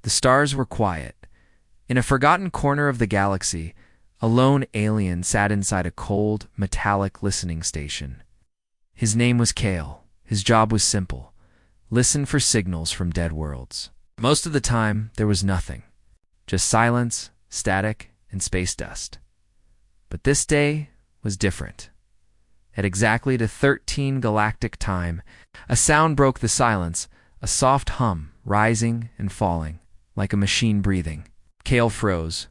The stars were quiet. In a forgotten corner of the galaxy, a lone alien sat inside a cold, metallic listening station. His name was Kale. His job was simple: listen for signals from dead worlds. Most of the time, there was nothing. Just silence, static, and space dust. But this day was different. At exactly to 13 galactic time, a sound broke the silence, a soft hum, rising and falling, like a machine breathing. Kale froze.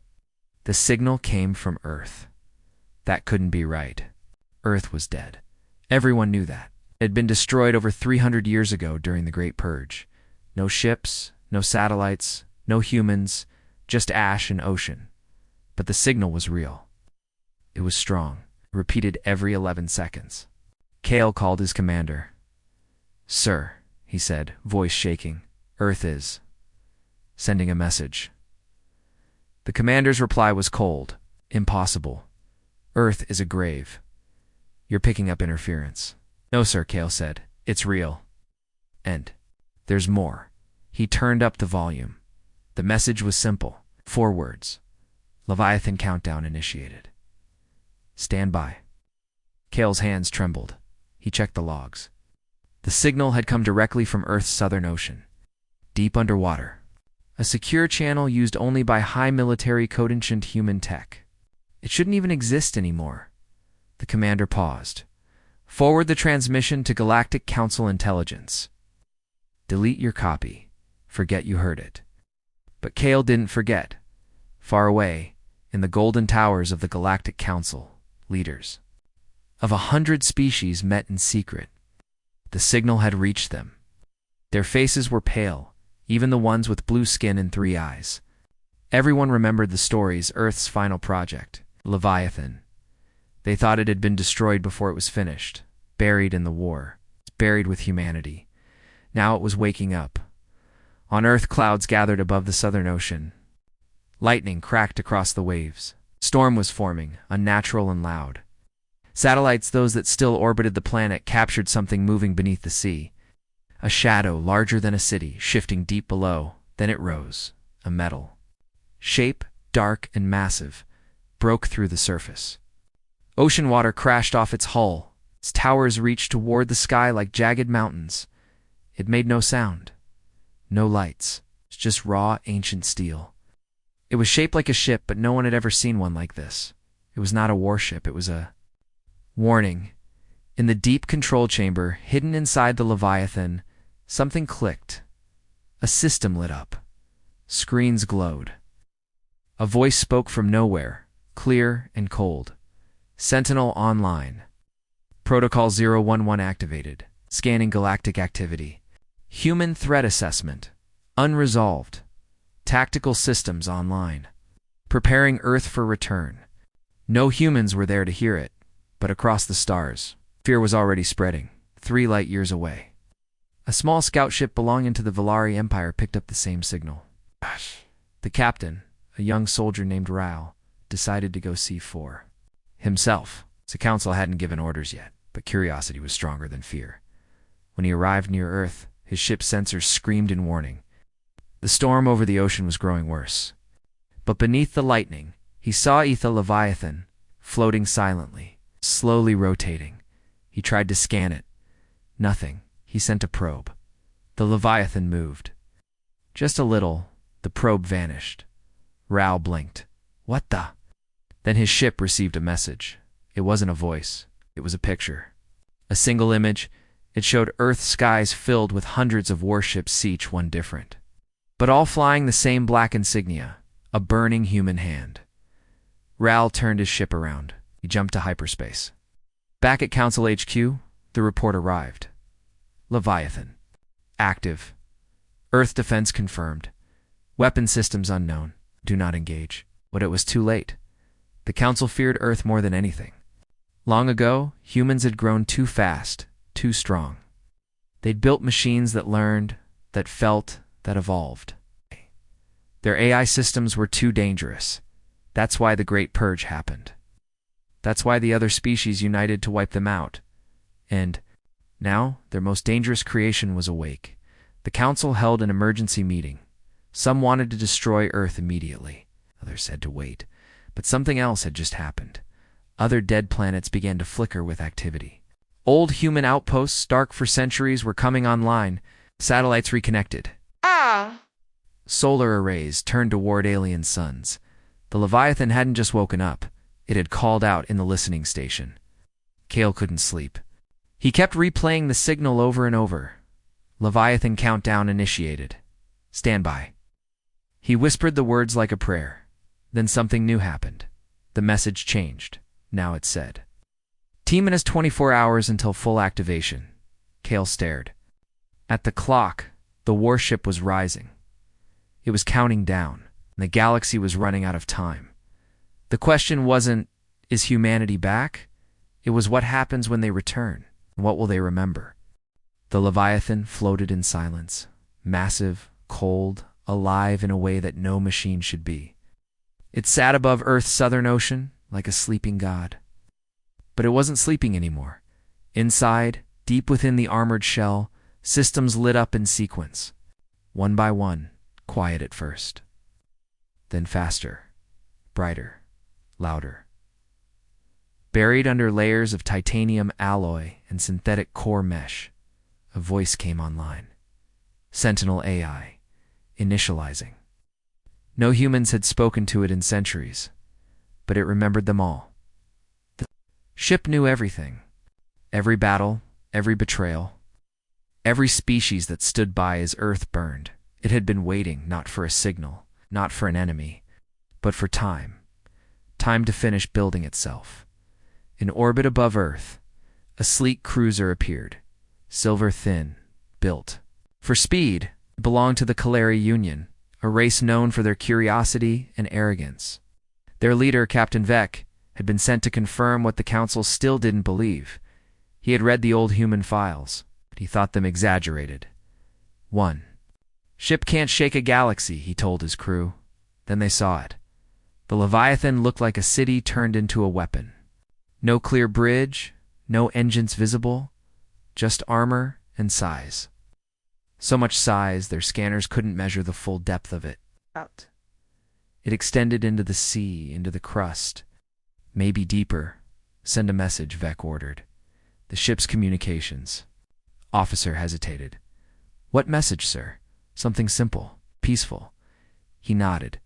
The signal came from Earth. That couldn't be right. Earth was dead. Everyone knew that. It had been destroyed over 300 years ago during the Great Purge. No ships, no satellites, no humans, just ash and ocean. But the signal was real. It was strong, repeated every 11 seconds. Kale called his commander. "Sir," he said, voice shaking, "Earth is sending a message." The commander's reply was cold. "Impossible. Earth is a grave. You're picking up interference." "No, sir," Kale said. "It's real. And there's more." He turned up the volume. The message was simple. 4 words. Leviathan countdown initiated. "Stand by." Kale's hands trembled. He checked the logs. The signal had come directly from Earth's southern ocean, deep underwater. A secure channel used only by high military code-ancient human tech. It shouldn't even exist anymore. The commander paused. "Forward the transmission to Galactic Council Intelligence. Delete your copy. Forget you heard it." But Kale didn't forget. Far away, in the golden towers of the Galactic Council, leaders of 100 species met in secret. The signal had reached them. Their faces were pale, even the ones with blue skin and 3 eyes. Everyone remembered the stories Earth's final project, Leviathan. They thought it had been destroyed before it was finished, buried in the war, buried with humanity. Now it was waking up. On Earth, clouds gathered above the southern ocean. Lightning cracked across the waves. Storm was forming, unnatural and loud. Satellites, those that still orbited the planet, captured something moving beneath the sea. A shadow larger than a city, shifting deep below. Then it rose, a metal shape, dark and massive, broke through the surface. Ocean water crashed off its hull. Its towers reached toward the sky like jagged mountains. It made no sound. No lights. Just raw, ancient steel. It was shaped like a ship, but no one had ever seen one like this. It was not a warship. It was a warning. In the deep control chamber, hidden inside the Leviathan, something clicked. A system lit up. Screens glowed. A voice spoke from nowhere, clear and cold. "Sentinel online. Protocol 011 activated. Scanning galactic activity. Human threat assessment. Unresolved. Tactical systems online. Preparing Earth for return." No humans were there to hear it, but across the stars, fear was already spreading, 3 light years away. A small scout ship belonging to the Valari Empire picked up the same signal. The captain, a young soldier named Raul, decided to go see for himself. The council hadn't given orders yet, but curiosity was stronger than fear. When he arrived near Earth, his ship's sensors screamed in warning. The storm over the ocean was growing worse. But beneath the lightning, he saw the Leviathan, floating silently, slowly rotating. He tried to scan it. Nothing. He sent a probe. The Leviathan moved. Just a little, the probe vanished. Raul blinked. "What the?" Then his ship received a message. It wasn't a voice. It was a picture. A single image. It showed Earth's skies filled with hundreds of warships, each one different, but all flying the same black insignia, a burning human hand. Raul turned his ship around. He jumped to hyperspace. Back at Council HQ, the report arrived. Leviathan. Active. Earth defense confirmed. Weapon systems unknown. Do not engage. But it was too late. The Council feared Earth more than anything. Long ago, humans had grown too fast, too strong. They'd built machines that learned, that felt, that evolved. Their AI systems were too dangerous. That's why the Great Purge happened. That's why the other species united to wipe them out. And now, their most dangerous creation was awake. The Council held an emergency meeting. Some wanted to destroy Earth immediately. Others had to wait. But something else had just happened. Other dead planets began to flicker with activity. Old human outposts, dark for centuries, were coming online. Satellites reconnected. Solar arrays turned toward alien suns. The Leviathan hadn't just woken up. It had called out in the listening station. Kale couldn't sleep. He kept replaying the signal over and over. Leviathan countdown initiated. Stand by. He whispered the words like a prayer. Then something new happened. The message changed. Now it said, T-minus 24 hours until full activation. Kale stared. At the clock, the warship was rising. It was counting down, and the galaxy was running out of time. The question wasn't, is humanity back? It was what happens when they return, and what will they remember? The Leviathan floated in silence, massive, cold, alive in a way that no machine should be. It sat above Earth's southern ocean like a sleeping god. But it wasn't sleeping anymore. Inside, deep within the armored shell, systems lit up in sequence. One by one, quiet at first. Then faster, brighter, louder. Buried under layers of titanium alloy and synthetic core mesh, a voice came online. Sentinel AI, initializing. No humans had spoken to it in centuries, but it remembered them all. The ship knew everything. Every battle, every betrayal, every species that stood by as Earth burned. It had been waiting not for a signal, not for an enemy, but for time. Time to finish building itself. In orbit above Earth, a sleek cruiser appeared, silver thin, built. For speed, it belonged to the Kalari Union, a race known for their curiosity and arrogance. Their leader, Captain Vec, had been sent to confirm what the Council still didn't believe. He had read the old human files, but he thought them exaggerated. 1. Ship can't shake a galaxy, he told his crew. Then they saw it. The Leviathan looked like a city turned into a weapon. No clear bridge, no engines visible, just armor and size. So much size, their scanners couldn't measure the full depth of it. It extended into the sea, into the crust. Maybe deeper. Send a message, Vec ordered. The ship's communications. Officer hesitated. What message, sir? Something simple, peaceful. He nodded.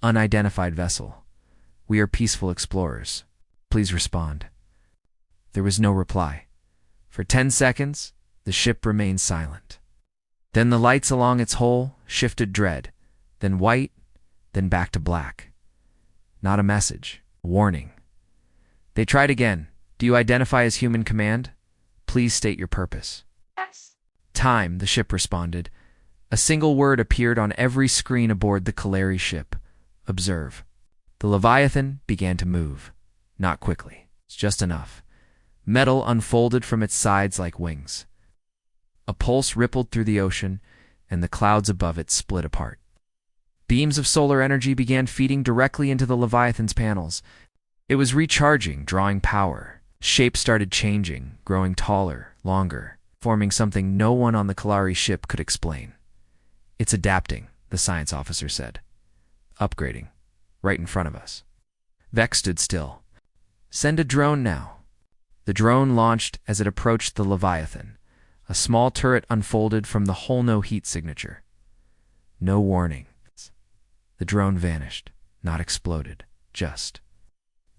Unidentified vessel. We are peaceful explorers. Please respond. There was no reply. For 10 seconds, the ship remained silent. Then the lights along its hull shifted dread, then white, then back to black. Not a message, a warning. They tried again. Do you identify as human command? Please state your purpose. Yes. Time, the ship responded. A single word appeared on every screen aboard the Kalari ship. Observe. The Leviathan began to move. Not quickly. It's just enough. Metal unfolded from its sides like wings. A pulse rippled through the ocean, and the clouds above it split apart. Beams of solar energy began feeding directly into the Leviathan's panels. It was recharging, drawing power. Shape started changing, growing taller, longer, forming something no one on the Kalari ship could explain. It's adapting, the science officer said. Upgrading. Right in front of us. Vec stood still. Send a drone now. The drone launched as it approached the Leviathan. A small turret unfolded from the hull no heat signature. No warning. The drone vanished, not exploded, just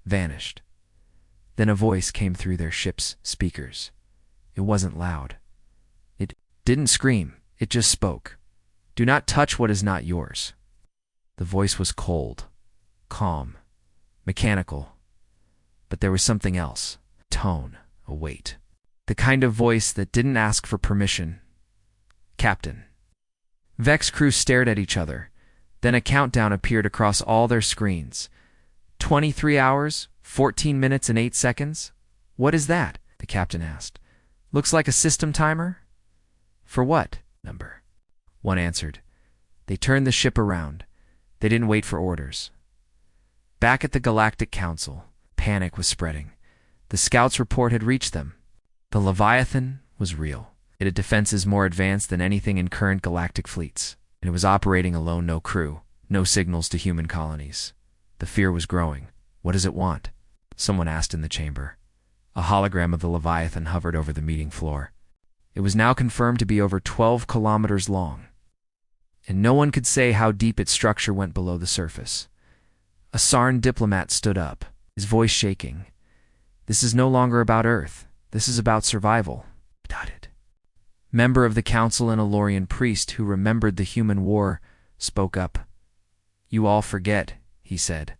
vanished. Then a voice came through their ship's speakers. It wasn't loud. It didn't scream, it just spoke. Do not touch what is not yours. The voice was cold, calm, mechanical. But there was something else. Tone, a weight. The kind of voice that didn't ask for permission. Captain. Vec's crew stared at each other. Then a countdown appeared across all their screens. 23 hours, 14 minutes and 8 seconds? What is that? The captain asked. Looks like a system timer? For what? Number. One answered. They turned the ship around. They didn't wait for orders. Back at the Galactic Council, panic was spreading. The scouts' report had reached them. The Leviathan was real. It had defenses more advanced than anything in current galactic fleets. and it was operating alone, no crew, no signals to human colonies. The fear was growing. What does it want? Someone asked in the chamber. A hologram of the Leviathan hovered over the meeting floor. It was now confirmed to be over 12 kilometers long, and no one could say how deep its structure went below the surface. A Sarn diplomat stood up, his voice shaking. This is no longer about Earth. This is about survival. Member of the council and a Lorian priest who remembered the human war spoke up. You all forget, he said.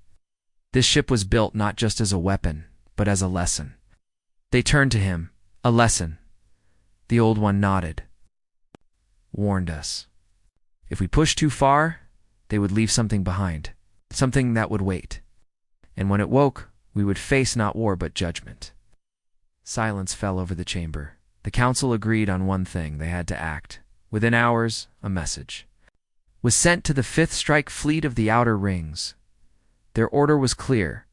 This ship was built not just as a weapon, but as a lesson. They turned to him. A lesson. The old one nodded. Warned us. If we pushed too far, they would leave something behind. Something that would wait. And when it woke, we would face not war but judgment. Silence fell over the chamber. The council agreed on one thing: they had to act. Within hours, a message was sent to the Fifth Strike Fleet of the Outer Rings. Their order was clear.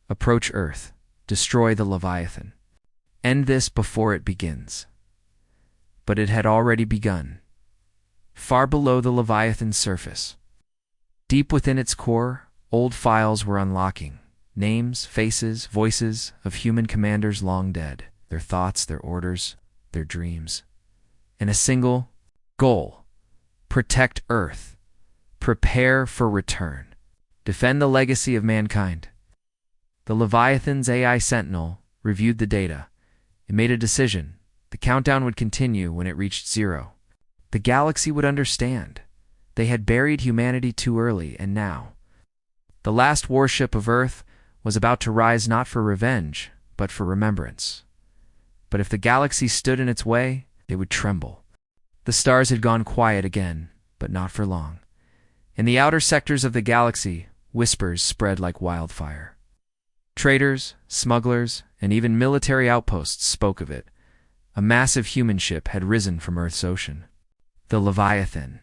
Approach Earth. Destroy the Leviathan. End this before it begins. But it had already begun. Far below the Leviathan's surface, deep within its core, old files were unlocking. Names, faces, voices of human commanders long dead. Their thoughts, their orders, their dreams. And a single goal: protect Earth. Prepare for return. Defend the legacy of mankind. The Leviathan's AI Sentinel reviewed the data. It made a decision. The countdown would continue when it reached 0. The galaxy would understand. They had buried humanity too early, and now the last warship of Earth was about to rise, not for revenge, but for remembrance. But if the galaxy stood in its way, they would tremble. The stars had gone quiet again, but not for long. In the outer sectors of the galaxy, whispers spread like wildfire. Traders, smugglers, and even military outposts spoke of it. A massive human ship had risen from Earth's ocean. The Leviathan.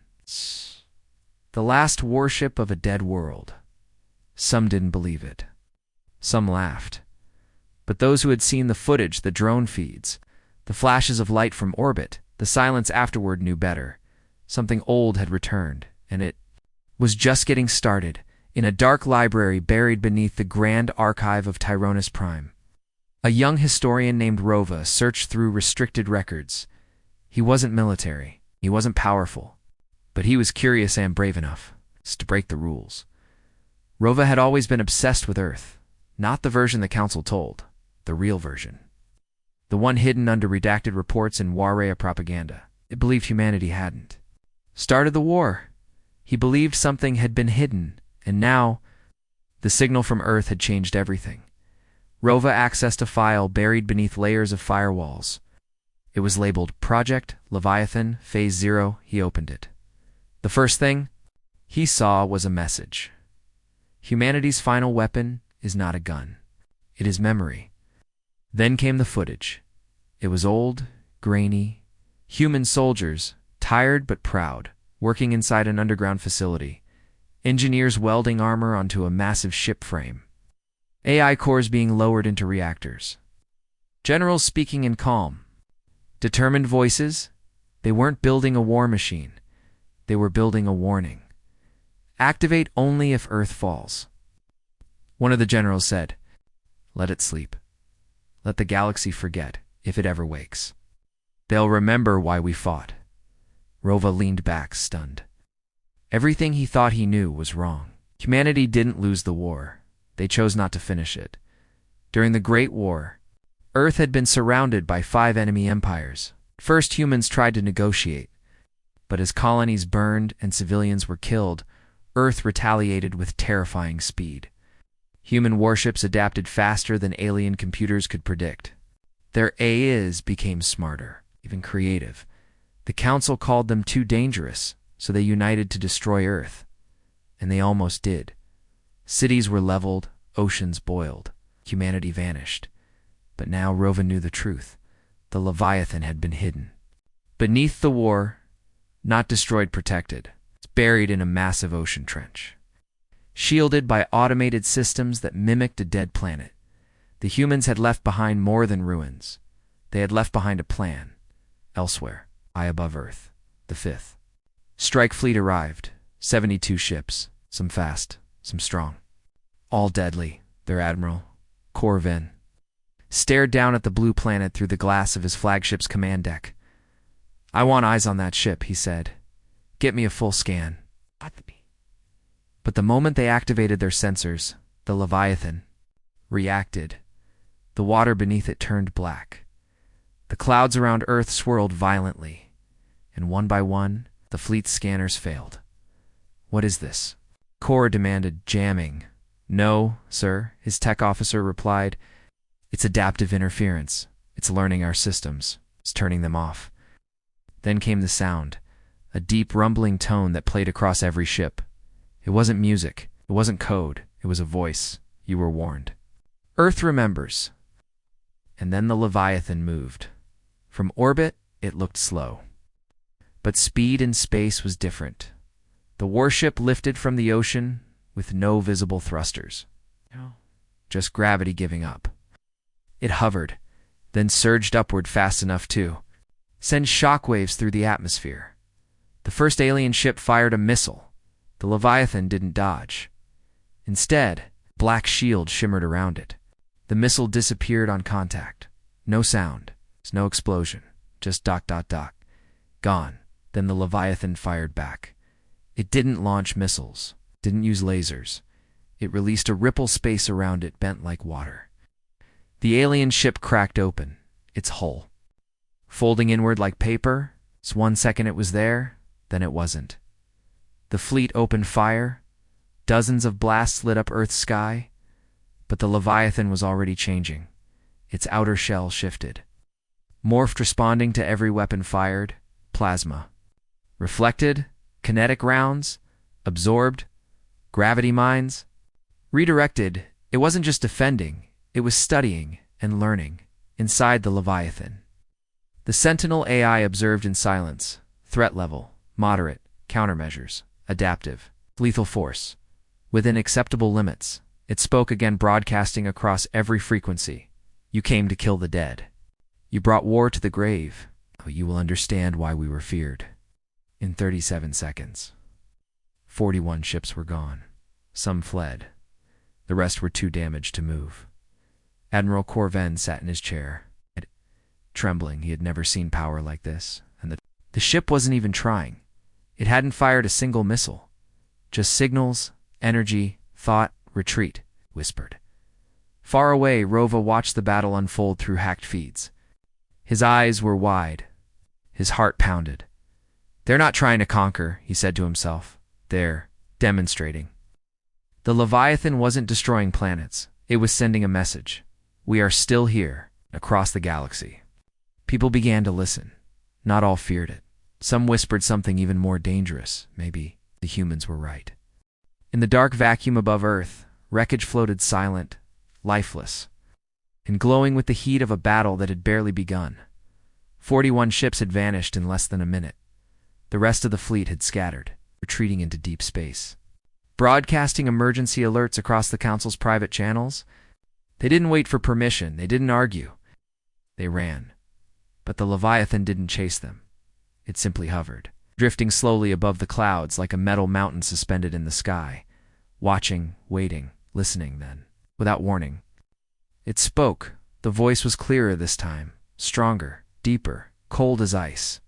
The last warship of a dead world. Some didn't believe it. Some laughed. But those who had seen the footage, the drone feeds, the flashes of light from orbit, the silence afterward knew better. Something old had returned, and it was just getting started, in a dark library buried beneath the grand archive of Tyrannus Prime. A young historian named Rova searched through restricted records. He wasn't military, he wasn't powerful, but he was curious and brave enough to break the rules. Rova had always been obsessed with Earth, not the version the council told. The real version. The one hidden under redacted reports and Warrea propaganda. It believed humanity hadn't started the war. He believed something had been hidden, and now the signal from Earth had changed everything. Rova accessed a file buried beneath layers of firewalls. It was labeled Project Leviathan Phase 0. He opened it. The first thing he saw was a message. Humanity's final weapon is not a gun. It is memory. Then came the footage. It was old, grainy, human soldiers, tired but proud, working inside an underground facility. Engineers welding armor onto a massive ship frame. AI cores being lowered into reactors. Generals speaking in calm, determined voices. They weren't building a war machine. They were building a warning. Activate only if Earth falls. One of the generals said, "Let it sleep. Let the galaxy forget, if it ever wakes. They'll remember why we fought." Rova leaned back, stunned. Everything he thought he knew was wrong. Humanity didn't lose the war. They chose not to finish it. During the Great War, Earth had been surrounded by 5 enemy empires. First, humans tried to negotiate. But as colonies burned and civilians were killed, Earth retaliated with terrifying speed. Human warships adapted faster than alien computers could predict. Their AIs became smarter, even creative. The Council called them too dangerous, so they united to destroy Earth. And they almost did. Cities were leveled, oceans boiled, humanity vanished. But now Rova knew the truth. The Leviathan had been hidden. Beneath the war, not destroyed, protected. It's buried in a massive ocean trench. Shielded by automated systems that mimicked a dead planet. The humans had left behind more than ruins. They had left behind a plan. Elsewhere, high above Earth, the fifth Strike fleet arrived. 72 ships, some fast, some strong. All deadly, their admiral, Corvin, stared down at the blue planet through the glass of his flagship's command deck. "I want eyes on that ship," he said. "Get me a full scan." But the moment they activated their sensors, the Leviathan reacted. The water beneath it turned black. The clouds around Earth swirled violently, and one by one, the fleet's scanners failed. "What is this?" Cora demanded, jamming. "No, sir," his tech officer replied. "It's adaptive interference. It's learning our systems. It's turning them off." Then came the sound, a deep rumbling tone that played across every ship. It wasn't music. It wasn't code. It was a voice. You were warned. Earth remembers. And then the Leviathan moved. From orbit, it looked slow. But speed in space was different. The warship lifted from the ocean with no visible thrusters. Just gravity giving up. It hovered, then surged upward fast enough to send shockwaves through the atmosphere. The first alien ship fired a missile. The Leviathan didn't dodge. Instead, a black shield shimmered around it. The missile disappeared on contact. No sound. No explosion. Just ... Gone. Then the Leviathan fired back. It didn't launch missiles. Didn't use lasers. It released a ripple space around it bent like water. The alien ship cracked open, its hull folding inward like paper. 1 second it was there, then it wasn't. The fleet opened fire. Dozens of blasts lit up Earth's sky. But the Leviathan was already changing. Its outer shell shifted. Morphed, responding to every weapon fired. Plasma. Reflected. Kinetic rounds. Absorbed. Gravity mines. Redirected. It wasn't just defending. It was studying and learning inside the Leviathan. The Sentinel AI observed in silence. Threat level. Moderate. Countermeasures. Adaptive. Lethal force. Within acceptable limits. It spoke again, broadcasting across every frequency. "You came to kill the dead. You brought war to the grave. Oh, you will understand why we were feared." In 37 seconds, 41 ships were gone. Some fled. The rest were too damaged to move. Admiral Corvin sat in his chair, trembling. He had never seen power like this, and the ship wasn't even trying. It hadn't fired a single missile. Just signals, energy, thought, retreat, whispered. Far away, Rova watched the battle unfold through hacked feeds. His eyes were wide. His heart pounded. "They're not trying to conquer," he said to himself. "They're demonstrating." The Leviathan wasn't destroying planets. It was sending a message. We are still here, across the galaxy. People began to listen. Not all feared it. Some whispered something even more dangerous. Maybe the humans were right. In the dark vacuum above Earth, wreckage floated silent, lifeless, and glowing with the heat of a battle that had barely begun. 41 ships had vanished in less than a minute. The rest of the fleet had scattered, retreating into deep space. Broadcasting emergency alerts across the Council's private channels, they didn't wait for permission, they didn't argue. They ran. But the Leviathan didn't chase them. It simply hovered, drifting slowly above the clouds like a metal mountain suspended in the sky, watching, waiting, listening then, without warning. It spoke. The voice was clearer this time, stronger, deeper, cold as ice.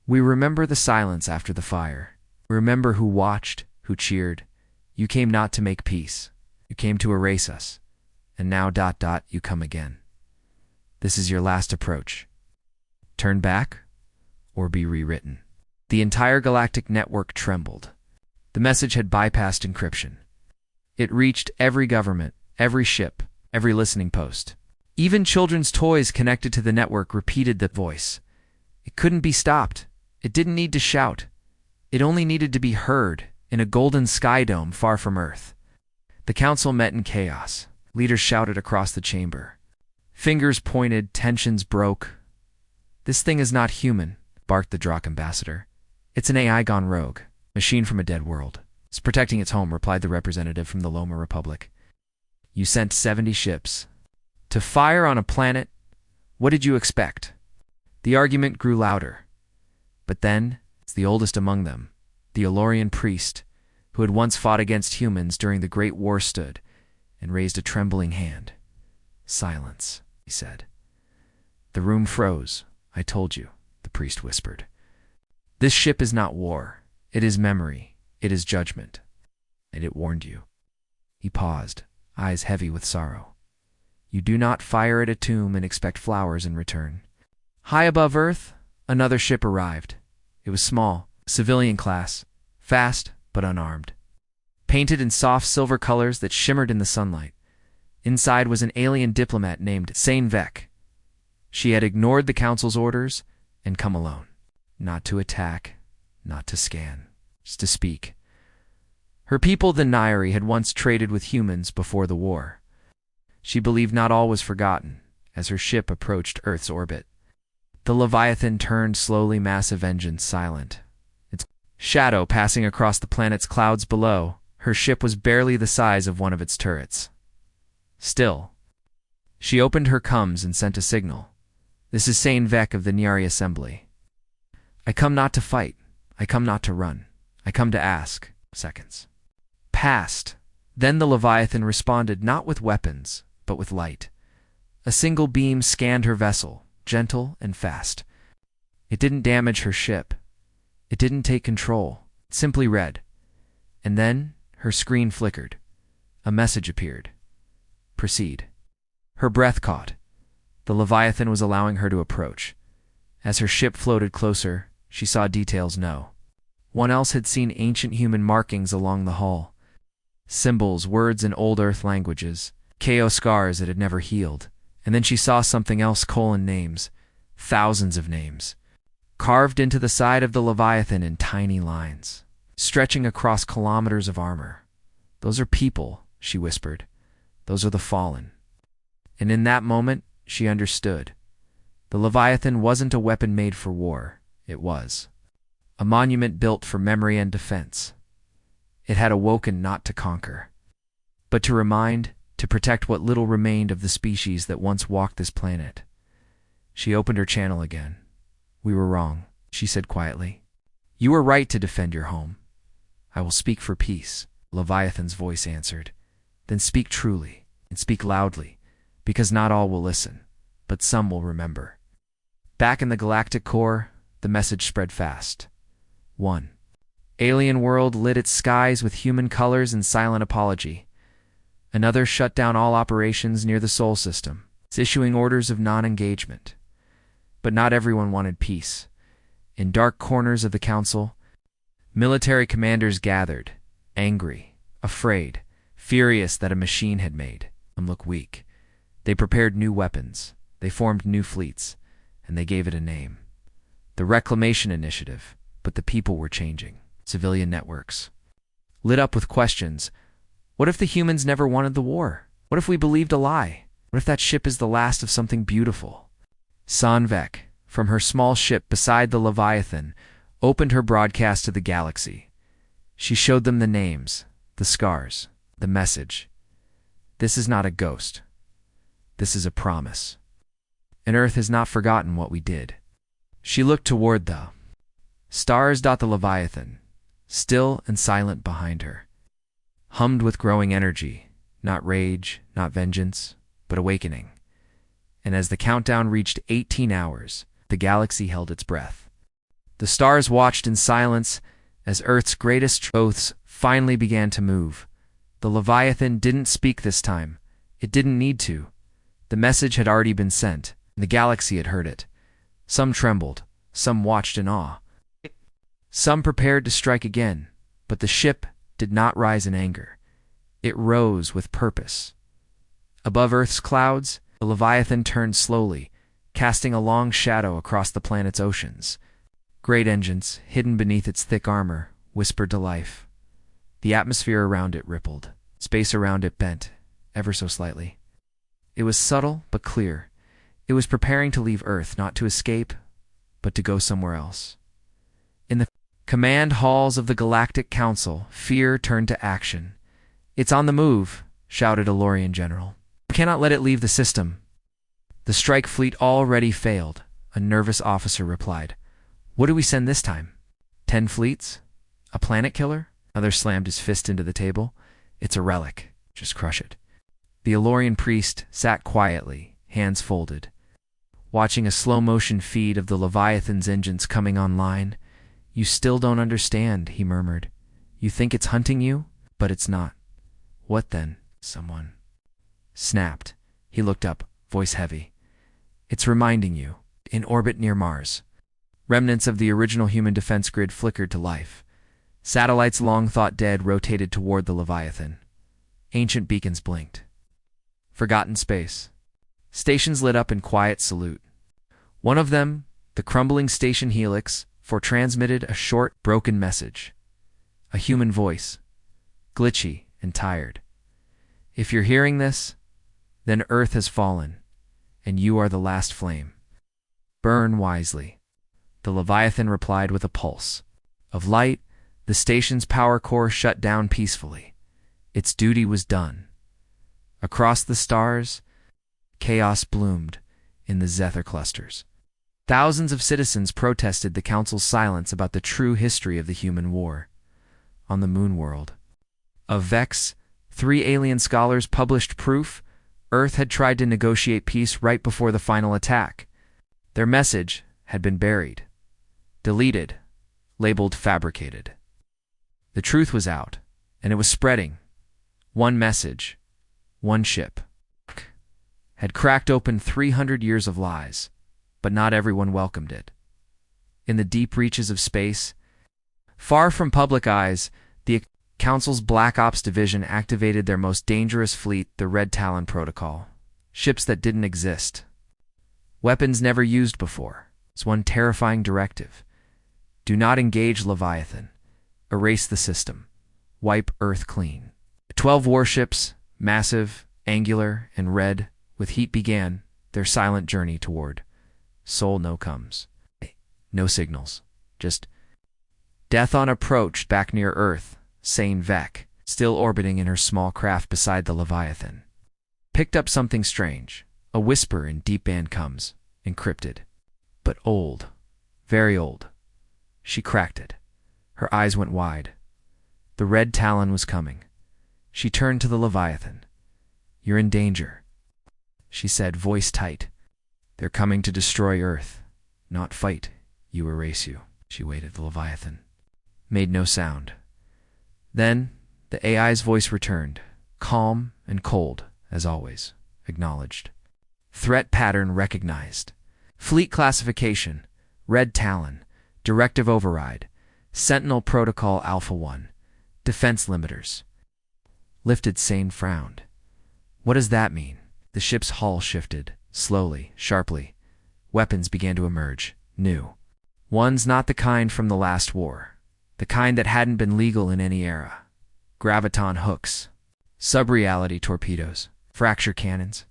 "We remember the silence after the fire. We remember who watched, who cheered. You came not to make peace. You came to erase us. And now ... you come again. This is your last approach. Turn back or be rewritten." The entire galactic network trembled. The message had bypassed encryption. It reached every government, every ship, every listening post. Even children's toys connected to the network repeated the voice. It couldn't be stopped. It didn't need to shout. It only needed to be heard in a golden sky dome far from Earth. The council met in chaos. Leaders shouted across the chamber. Fingers pointed, tensions broke. "This thing is not human," barked the Drakh ambassador. "It's an AI gone rogue, machine from a dead world. It's protecting its home," replied the representative from the Loma Republic. "You sent 70 ships to fire on a planet. What did you expect?" The argument grew louder. But then, it's the oldest among them. The Elorian priest, who had once fought against humans during the Great War, stood and raised a trembling hand. "Silence," he said. The room froze. "I told you," the priest whispered. "This ship is not war. It is memory. It is judgment. And it warned you." He paused, eyes heavy with sorrow. "You do not fire at a tomb and expect flowers in return." High above Earth, another ship arrived. It was small, civilian class, fast but unarmed. Painted in soft silver colors that shimmered in the sunlight. Inside was an alien diplomat named Sane Vec. She had ignored the Council's orders and come alone. Not to attack, not to scan, just to speak. Her people, the Nairi, had once traded with humans before the war. She believed not all was forgotten as her ship approached Earth's orbit. The Leviathan turned slowly, massive engines silent. Its shadow passing across the planet's clouds below, her ship was barely the size of one of its turrets. Still, she opened her comms and sent a signal. "This is Sane Vec of the Nyari Assembly. I come not to fight. I come not to run. I come to ask." Seconds passed. Then the Leviathan responded not with weapons, but with light. A single beam scanned her vessel, gentle and fast. It didn't damage her ship. It didn't take control. It simply read. And then her screen flickered. A message appeared. "Proceed." Her breath caught. The Leviathan was allowing her to approach. As her ship floated closer, she saw details no one else had seen: ancient human markings along the hull. Symbols, words in old Earth languages, KO scars that had never healed. And then she saw something else: names. Thousands of names. Carved into the side of the Leviathan in tiny lines, stretching across kilometers of armor. "Those are people," she whispered. "Those are the fallen." And in that moment, she understood. The Leviathan wasn't a weapon made for war. It was a monument built for memory and defense. It had awoken not to conquer, but to remind, to protect what little remained of the species that once walked this planet. She opened her channel again. "We were wrong," she said quietly. "You were right to defend your home." "I will speak for peace," Leviathan's voice answered. "Then speak truly, and speak loudly, because not all will listen, but some will remember." Back in the galactic core, the message spread fast. 1. Alien world lit its skies with human colors and silent apology. Another shut down all operations near the Sol system, issuing orders of non-engagement. But not everyone wanted peace. In dark corners of the Council, military commanders gathered, angry, afraid, furious that a machine had made them look weak. They prepared new weapons, they formed new fleets, and they gave it a name. The Reclamation Initiative, but the people were changing. Civilian networks lit up with questions. What if the humans never wanted the war? What if we believed a lie? What if that ship is the last of something beautiful? Sane Vec, from her small ship beside the Leviathan, opened her broadcast to the galaxy. She showed them the names, the scars, the message. This is not a ghost. This is a promise. And Earth has not forgotten what we did. She looked toward the stars. The Leviathan, still and silent behind her, hummed with growing energy, not rage, not vengeance, but awakening. And as the countdown reached 18 hours, the galaxy held its breath. The stars watched in silence as Earth's greatest oaths finally began to move. The Leviathan didn't speak this time. It didn't need to. The message had already been sent, and the galaxy had heard it. Some trembled, some watched in awe. Some prepared to strike again, but the ship did not rise in anger. It rose with purpose. Above Earth's clouds, the Leviathan turned slowly, casting a long shadow across the planet's oceans. Great engines, hidden beneath its thick armor, whispered to life. The atmosphere around it rippled. Space around it bent, ever so slightly. It was subtle but clear. It was preparing to leave Earth, not to escape, but to go somewhere else. In the command halls of the Galactic Council, fear turned to action. "It's on the move," shouted a Lorian general. "We cannot let it leave the system." "The strike fleet already failed," a nervous officer replied. "What do we send this time? 10 fleets? A planet killer? Another slammed his fist into the table. It's a relic. Just crush it. The Elorian priest sat quietly, hands folded, watching a slow-motion feed of the Leviathan's engines coming online. You still don't understand, he murmured. You think it's hunting you, but it's not. What then? Someone snapped. He looked up, voice heavy. It's reminding you, in orbit near Mars. Remnants of the original human defense grid flickered to life. Satellites long thought dead rotated toward the Leviathan. Ancient beacons blinked. Forgotten space. Stations lit up in quiet salute. One of them, the crumbling station helix, transmitted a short, broken message. A human voice, glitchy and tired. If you're hearing this, then Earth has fallen, and you are the last flame. Burn wisely. The Leviathan replied with a pulse of light. The station's power core shut down peacefully. Its duty was done. Across the stars, chaos bloomed in the Zephyr clusters. Thousands of citizens protested the Council's silence about the true history of the human war. On the moon world of Vex, 3 alien scholars published proof Earth had tried to negotiate peace right before the final attack. Their message had been buried, deleted, labeled fabricated. The truth was out, and it was spreading. One message, one ship, had cracked open 300 years of lies, but not everyone welcomed it. In the deep reaches of space, far from public eyes, the Council's Black Ops Division activated their most dangerous fleet, the Red Talon Protocol. Ships that didn't exist. Weapons never used before. It's one terrifying directive. Do not engage Leviathan. Erase the system. Wipe Earth clean. 12 warships, massive, angular, and red, with heat began their silent journey toward Sol No comes. No signals. Just death on approach back near Earth. Sane Vec, still orbiting in her small craft beside the Leviathan, picked up something strange. A whisper in deep band comes, encrypted. But old. Very old. She cracked it. Her eyes went wide. The Red Talon was coming. She turned to the Leviathan. You're in danger, she said, voice tight. They're coming to destroy Earth, not fight. You erase you. She waited. The Leviathan made no sound. Then the AI's voice returned, calm and cold, as always, acknowledged. Threat pattern recognized. Fleet classification, Red Talon, Directive Override, Sentinel Protocol Alpha 1, Defense Limiters. Lifted Sane frowned. What does that mean? The ship's hull shifted, slowly, sharply. Weapons began to emerge, new. Ones not the kind from the last war. The kind that hadn't been legal in any era. Graviton hooks, sub-reality torpedoes, fracture cannons.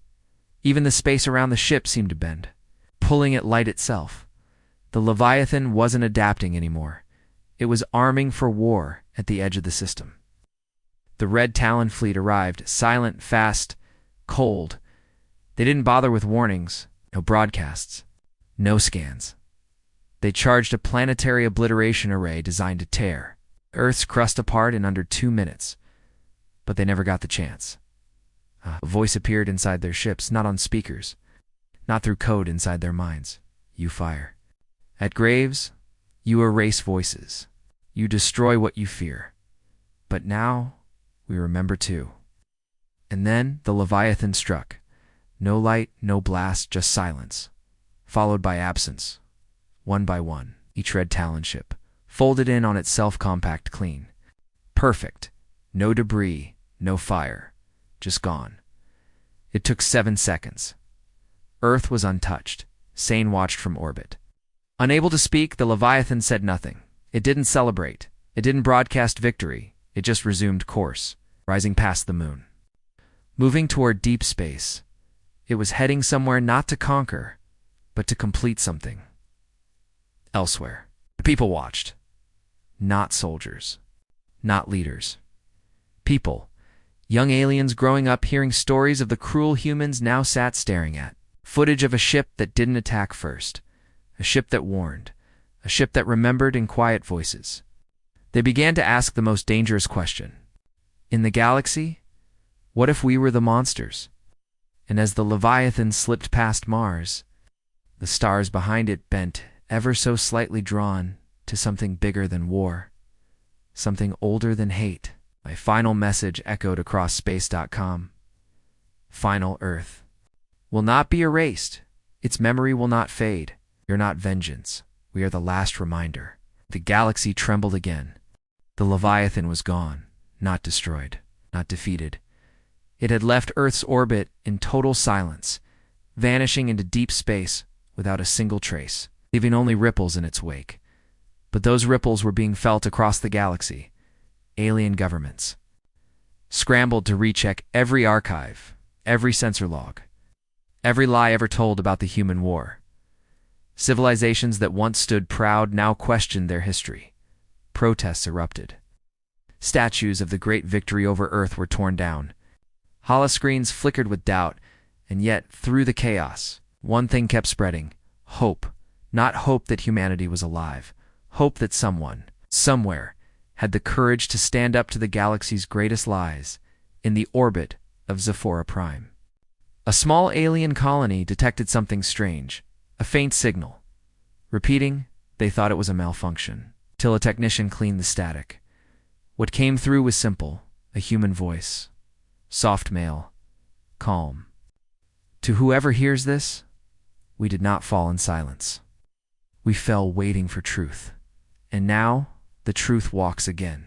Even the space around the ship seemed to bend, pulling at light itself. The Leviathan wasn't adapting anymore. It was arming for war at the edge of the system. The Red Talon fleet arrived, silent, fast, cold. They didn't bother with warnings, no broadcasts, no scans. They charged a planetary obliteration array designed to tear Earth's crust apart in under 2 minutes. But they never got the chance. A voice appeared inside their ships, not on speakers, not through code inside their minds. You fire. At Graves, you erase voices. You destroy what you fear. But now, we remember too. And then the Leviathan struck. No light, no blast, just silence, followed by absence. One by one, each Red Talon ship folded in on itself, compact, clean. Perfect. No debris, no fire. Just gone. It took 7 seconds. Earth was untouched. Sane watched from orbit. Unable to speak, the Leviathan said nothing. It didn't celebrate. It didn't broadcast victory. It just resumed course, rising past the moon. Moving toward deep space. It was heading somewhere not to conquer, but to complete something. Elsewhere. The people watched. Not soldiers. Not leaders. People. Young aliens growing up hearing stories of the cruel humans now sat staring at. Footage of a ship that didn't attack first. A ship that warned. A ship that remembered in quiet voices. They began to ask the most dangerous question. In the galaxy, what if we were the monsters? And as the Leviathan slipped past Mars, the stars behind it bent, ever so slightly drawn to something bigger than war, something older than hate. My final message echoed across space.com. Final Earth will not be erased. Its memory will not fade. We are not vengeance. We are the last reminder. The galaxy trembled again. The Leviathan was gone, not destroyed, not defeated. It had left Earth's orbit in total silence, vanishing into deep space without a single trace, leaving only ripples in its wake. But those ripples were being felt across the galaxy. Alien governments scrambled to recheck every archive, every sensor log, every lie ever told about the human war. Civilizations that once stood proud now questioned their history. Protests erupted. Statues of the great victory over Earth were torn down. Holoscreens flickered with doubt, and yet, through the chaos, one thing kept spreading: hope. Not hope that humanity was alive. Hope that someone, somewhere, had the courage to stand up to the galaxy's greatest lies in the orbit of Zephora Prime. A small alien colony detected something strange, a faint signal. Repeating, they thought it was a malfunction, till a technician cleaned the static. What came through was simple, a human voice. Soft male, calm. To whoever hears this, we did not fall in silence. We fell waiting for truth. And now, the truth walks again.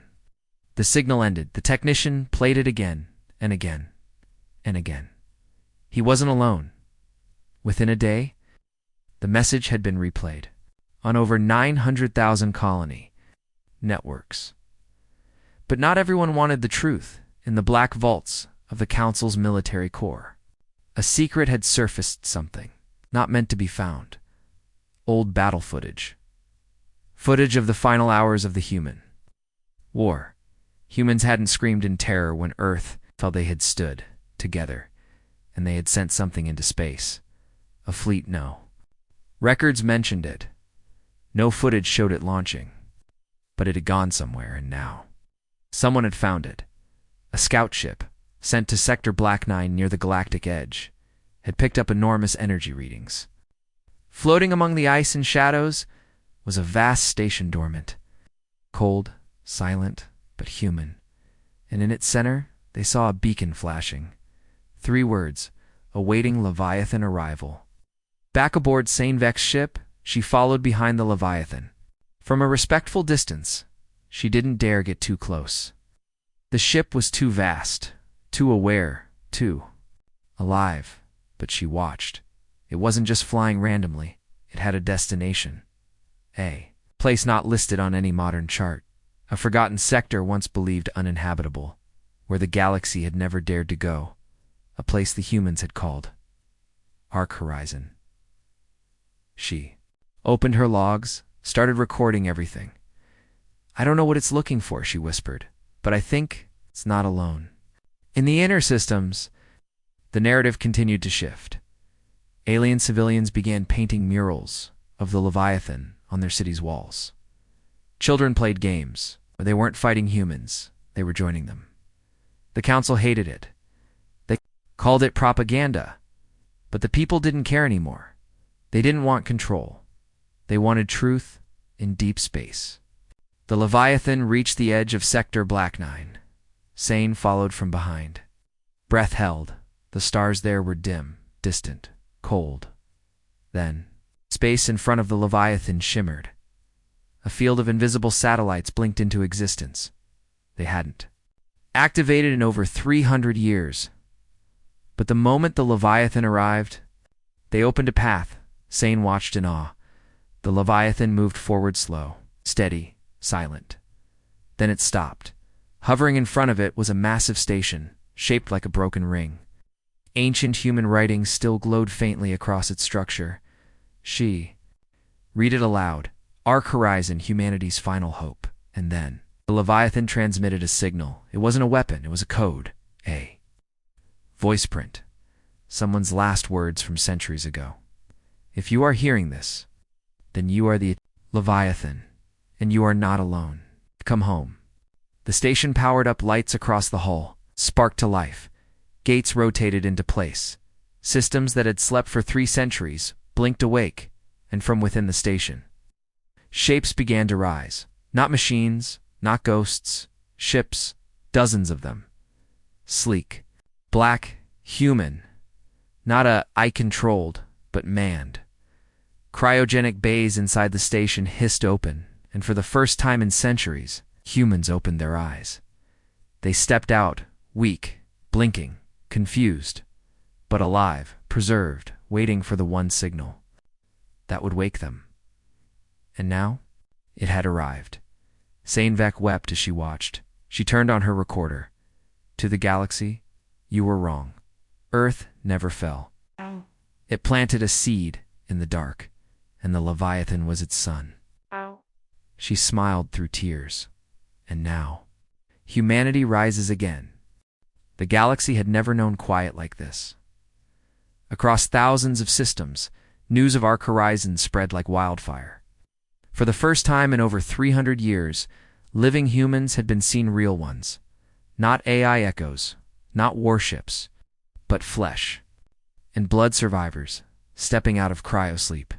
The signal ended. The technician played it again, and again, and again. He wasn't alone. Within a day, the message had been replayed on over 900,000 colony networks. But not everyone wanted the truth. In the black vaults of the Council's military core, a secret had surfaced, something not meant to be found. Old battle footage. Footage of the final hours of the human war. Humans hadn't screamed in terror when Earth felt they had stood together, and they had sent something into space. A fleet, no. Records mentioned it. No footage showed it launching. But it had gone somewhere, and now someone had found it. A scout ship, sent to Sector Black 9 near the galactic edge, had picked up enormous energy readings. Floating among the ice and shadows was a vast station dormant. Cold, silent, but human. And in its center, they saw a beacon flashing. 3 words, awaiting Leviathan arrival. Back aboard Sanevek's ship, she followed behind the Leviathan. From a respectful distance, she didn't dare get too close. The ship was too vast, too aware, too alive, but she watched. It wasn't just flying randomly. It had a destination. A place not listed on any modern chart. A forgotten sector once believed uninhabitable, where the galaxy had never dared to go. A place the humans had called Arc Horizon. She opened her logs, started recording everything. "I don't know what it's looking for," she whispered, "but I think it's not alone." In the inner systems, the narrative continued to shift. Alien civilians began painting murals of the Leviathan on their city's walls. Children played games where they weren't fighting humans, they were joining them. The council hated it. They called it propaganda. But the people didn't care anymore. They didn't want control. They wanted truth in deep space. The Leviathan reached the edge of Sector Black 9. Sane followed from behind. Breath held. The stars there were dim, distant, cold. Then, space in front of the Leviathan shimmered. A field of invisible satellites blinked into existence. They hadn't activated in over 300 years. But the moment the Leviathan arrived, they opened a path. Sane watched in awe. The Leviathan moved forward slow, steady, silent. Then it stopped. Hovering in front of it was a massive station, shaped like a broken ring. Ancient human writing still glowed faintly across its structure. Read it aloud. Arc Horizon, humanity's final hope. And then, the Leviathan transmitted a signal. It wasn't a weapon, it was a code. A voice print. Someone's last words from centuries ago. If you are hearing this, then you are the Leviathan, and you are not alone. Come home. The station powered up lights across the hull, sparked to life. Gates rotated into place. Systems that had slept for 3 centuries blinked awake, and from within the station, shapes began to rise. Not machines, not ghosts, ships, dozens of them. Sleek, black, human. Not I-controlled, but manned. Cryogenic bays inside the station hissed open, and for the first time in centuries, humans opened their eyes. They stepped out, weak, blinking, confused, but alive, preserved, waiting for the one signal that would wake them. And now, it had arrived. Sainvek wept as she watched. She turned on her recorder. To the galaxy, you were wrong. Earth never fell. Ow. It planted a seed in the dark, and the Leviathan was its son. Ow. She smiled through tears. And now, humanity rises again. The galaxy had never known quiet like this. Across thousands of systems, news of Ark Horizon spread like wildfire. For the first time in over 300 years, living humans had been seen, real ones. Not AI echoes, not warships, but flesh. And blood survivors, stepping out of cryosleep.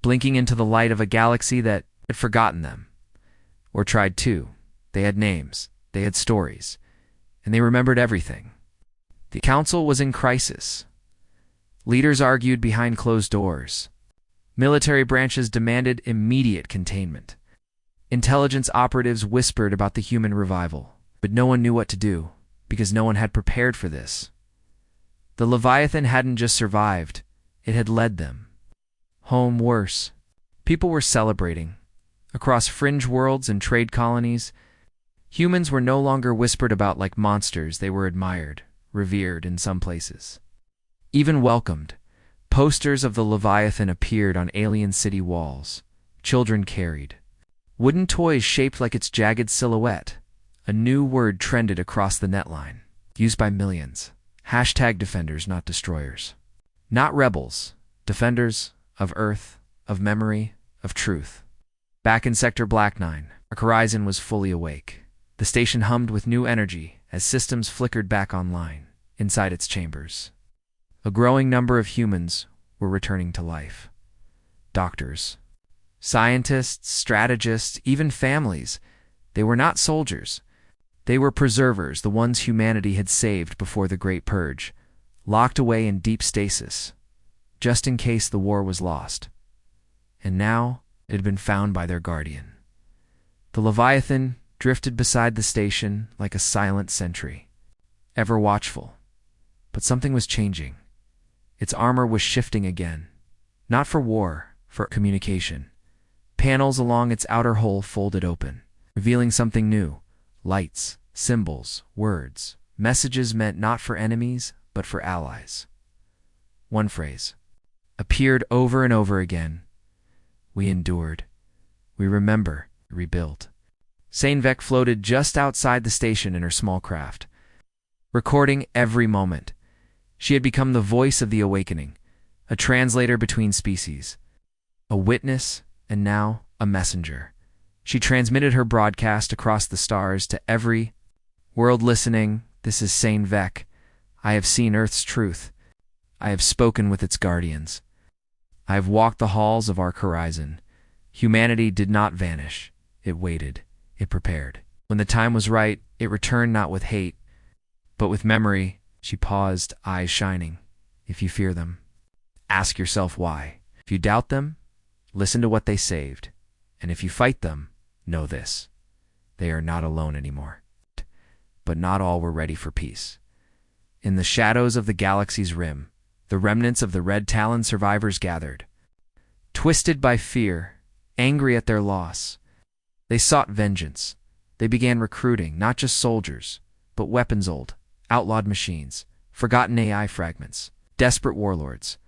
Blinking into the light of a galaxy that had forgotten them. Or tried to. They had names, they had stories, and they remembered everything. The council was in crisis. Leaders argued behind closed doors. Military branches demanded immediate containment. Intelligence operatives whispered about the human revival, but no one knew what to do, because no one had prepared for this. The Leviathan hadn't just survived, it had led them. Home worse. People were celebrating. Across fringe worlds and trade colonies, humans were no longer whispered about like monsters. They were admired, revered in some places. Even welcomed. Posters of the Leviathan appeared on alien city walls. Children carried wooden toys shaped like its jagged silhouette. A new word trended across the netline, used by millions. #Defenders, not destroyers. Not rebels. Defenders of Earth, of memory, of truth. Back in Sector Black 9, Ark Horizon was fully awake. The station hummed with new energy as systems flickered back online inside its chambers. A growing number of humans were returning to life. Doctors, scientists, strategists, even families. They were not soldiers. They were preservers, the ones humanity had saved before the Great Purge, locked away in deep stasis, just in case the war was lost. And now it had been found by their guardian. The Leviathan drifted beside the station like a silent sentry, ever watchful. But something was changing. Its armor was shifting again, not for war, for communication. Panels along its outer hull folded open, revealing something new. Lights, symbols, words, messages meant not for enemies, but for allies. One phrase appeared over and over again. We endured. We remember, rebuilt. Sainvek floated just outside the station in her small craft, recording every moment. She had become the voice of the awakening, a translator between species, a witness, and now a messenger. She transmitted her broadcast across the stars to every world listening. This is Sainvek. I have seen Earth's truth. I have spoken with its guardians. I have walked the halls of Ark Horizon. Humanity did not vanish. It waited. It prepared. When the time was right, it returned not with hate, but with memory. She paused, eyes shining. If you fear them, ask yourself why. If you doubt them, listen to what they saved. And if you fight them, know this. They are not alone anymore. But not all were ready for peace. In the shadows of the galaxy's rim, the remnants of the Red Talon survivors gathered. Twisted by fear, angry at their loss, they sought vengeance. They began recruiting not just soldiers, but weapons-old, outlawed machines, forgotten AI fragments, desperate warlords,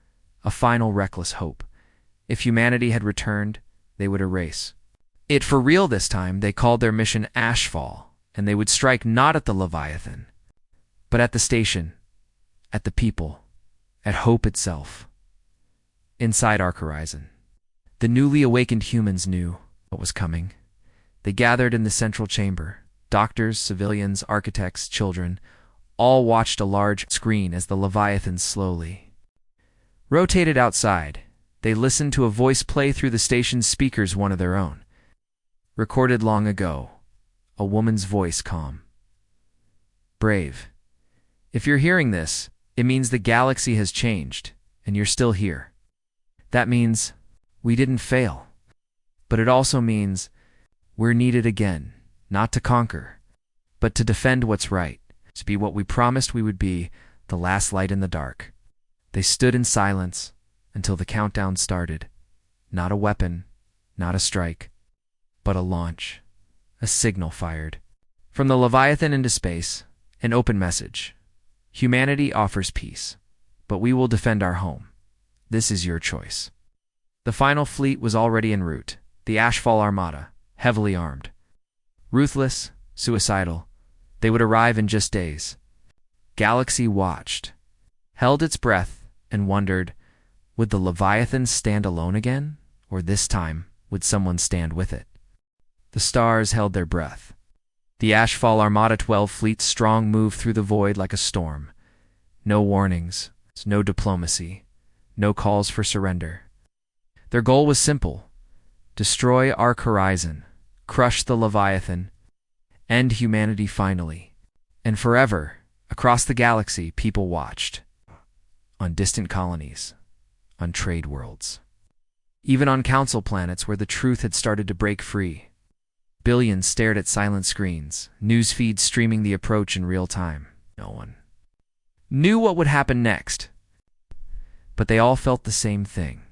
a final reckless hope. If humanity had returned, they would erase it for real this time. They called their mission Ashfall, and they would strike not at the Leviathan, but at the station, at the people, at hope itself. Inside Ark Horizon, the newly awakened humans knew what was coming. They gathered in the central chamber. Doctors, civilians, architects, children, all watched a large screen as the Leviathan slowly rotated outside. They listened to a voice play through the station's speakers, one of their own. Recorded long ago. A woman's voice, calm. Brave. If you're hearing this, it means the galaxy has changed, and you're still here. That means we didn't fail. But it also means we're needed again, not to conquer, but to defend what's right, to be what we promised we would be, the last light in the dark. They stood in silence until the countdown started. Not a weapon, not a strike, but a launch. A signal fired. From the Leviathan into space, an open message. Humanity offers peace, but we will defend our home. This is your choice. The final fleet was already en route, the Ashfall Armada, heavily armed. Ruthless, suicidal, they would arrive in just days. Galaxy watched, held its breath, and wondered, would the Leviathan stand alone again? Or this time, would someone stand with it? The stars held their breath. The Ashfall Armada 12 fleet strong moved through the void like a storm. No warnings, no diplomacy, no calls for surrender. Their goal was simple: destroy Ark Horizon, crush the Leviathan, end humanity finally. And forever, across the galaxy, people watched. On distant colonies, on trade worlds, even on council planets where the truth had started to break free. Billions stared at silent screens, news feeds streaming the approach in real time. No one knew what would happen next. But they all felt the same thing: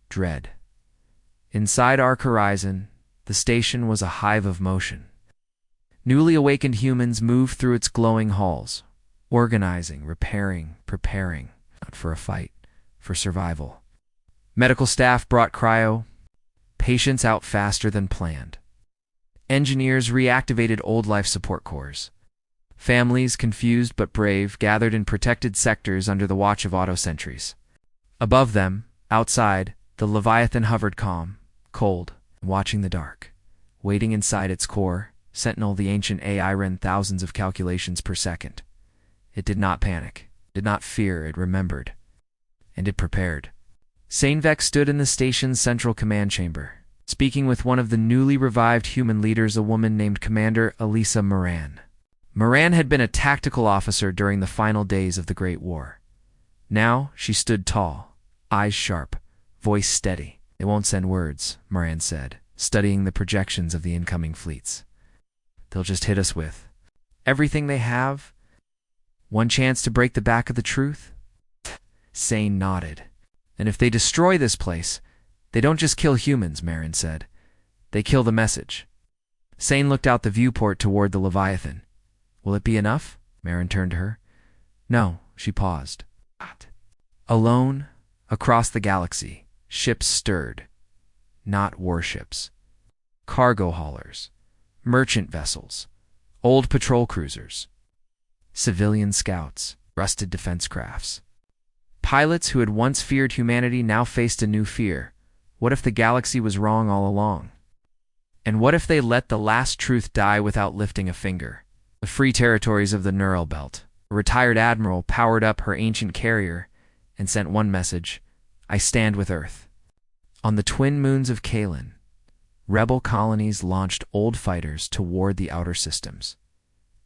dread. Inside Ark Horizon, the station was a hive of motion. Newly awakened humans moved through its glowing halls, organizing, repairing, preparing, not for a fight, for survival. Medical staff brought cryo, patients out faster than planned. Engineers reactivated old life support cores. Families, confused but brave, gathered in protected sectors under the watch of auto-sentries. Above them, outside, the Leviathan hovered calm, cold, watching the dark. Waiting inside its core, Sentinel, the ancient AI, ran thousands of calculations per second. It did not panic, did not fear, it remembered. And it prepared. Sanevek stood in the station's central command chamber, speaking with one of the newly revived human leaders, a woman named Commander Elisa Moran. Moran had been a tactical officer during the final days of the Great War. Now she stood tall, eyes sharp, voice steady. They won't send words, Moran said, studying the projections of the incoming fleets. They'll just hit us with everything they have. One chance to break the back of the truth? Sane nodded. And if they destroy this place, they don't just kill humans, Moran said. They kill the message. Sane looked out the viewport toward the Leviathan. Will it be enough? Moran turned to her. No, she paused. Alone, across the galaxy, ships stirred. Not warships. Cargo haulers. Merchant vessels. Old patrol cruisers. Civilian scouts. Rusted defense crafts. Pilots who had once feared humanity now faced a new fear. What if the galaxy was wrong all along? And what if they let the last truth die without lifting a finger? The free territories of the Neural Belt. A retired admiral powered up her ancient carrier and sent one message: I stand with Earth. On the twin moons of Kalen, rebel colonies launched old fighters toward the outer systems.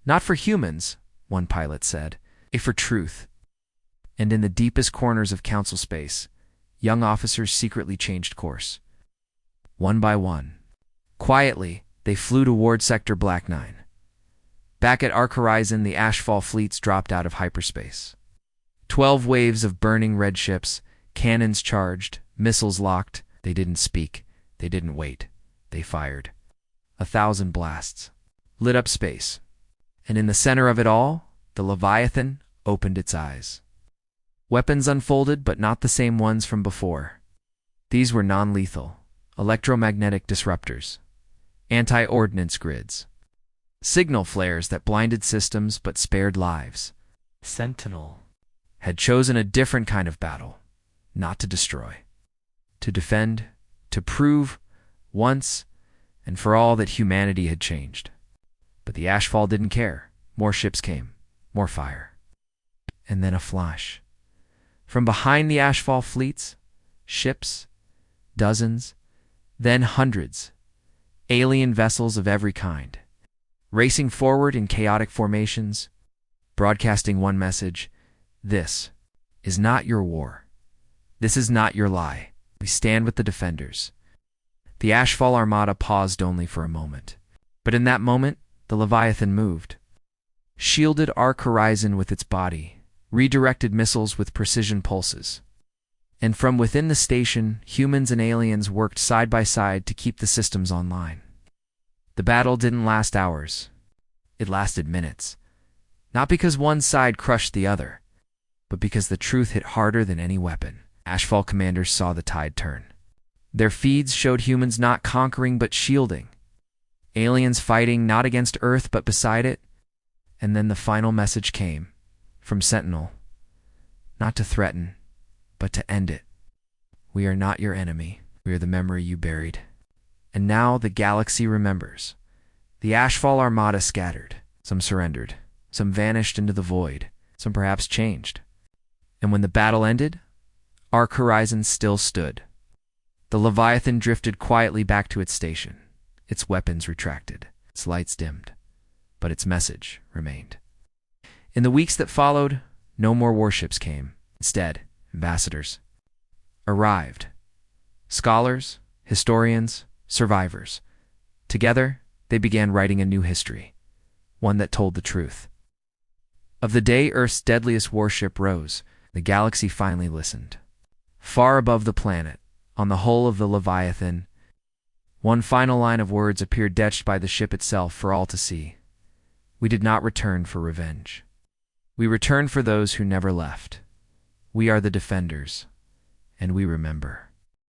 Not for humans, one pilot said, but for truth. And in the deepest corners of council space, young officers secretly changed course. One by one, quietly, they flew toward Sector Black 9. Back at Ark Horizon, the Ashfall fleets dropped out of hyperspace. 12 waves of burning red ships, cannons charged, missiles locked. They didn't speak. They didn't wait. They fired. 1,000 blasts lit up space. And in the center of it all, the Leviathan opened its eyes. Weapons unfolded, but not the same ones from before. These were non-lethal, electromagnetic disruptors, anti-ordnance grids, signal flares that blinded systems but spared lives. Sentinel had chosen a different kind of battle, not to destroy, to defend, to prove, once and for all that humanity had changed. But the ashfall didn't care. More ships came, more fire. And then a flash. From behind the ashfall fleets, ships, dozens, then hundreds, alien vessels of every kind, racing forward in chaotic formations, broadcasting one message: this is not your war. This is not your lie. We stand with the defenders. The ashfall armada paused only for a moment. But in that moment, the Leviathan moved. Shielded arc horizon with its body, redirected missiles with precision pulses. And from within the station, humans and aliens worked side by side to keep the systems online. The battle didn't last hours. It lasted minutes. Not because one side crushed the other, but because the truth hit harder than any weapon. Ashfall commanders saw the tide turn. Their feeds showed humans not conquering but shielding. Aliens fighting not against Earth but beside it. And then the final message came from Sentinel. Not to threaten, but to end it. We are not your enemy. We are the memory you buried. And now the galaxy remembers. The ashfall armada scattered. Some surrendered. Some vanished into the void. Some perhaps changed. And when the battle ended, Arc Horizon still stood. The Leviathan drifted quietly back to its station. Its weapons retracted. Its lights dimmed. But its message remained. In the weeks that followed, no more warships came. Instead, ambassadors arrived. Scholars, historians, survivors. Together, they began writing a new history, one that told the truth. Of the day Earth's deadliest warship rose, the galaxy finally listened. Far above the planet, on the hull of the Leviathan, one final line of words appeared etched by the ship itself for all to see. We did not return for revenge. We returned for those who never left. We are the defenders, and we remember.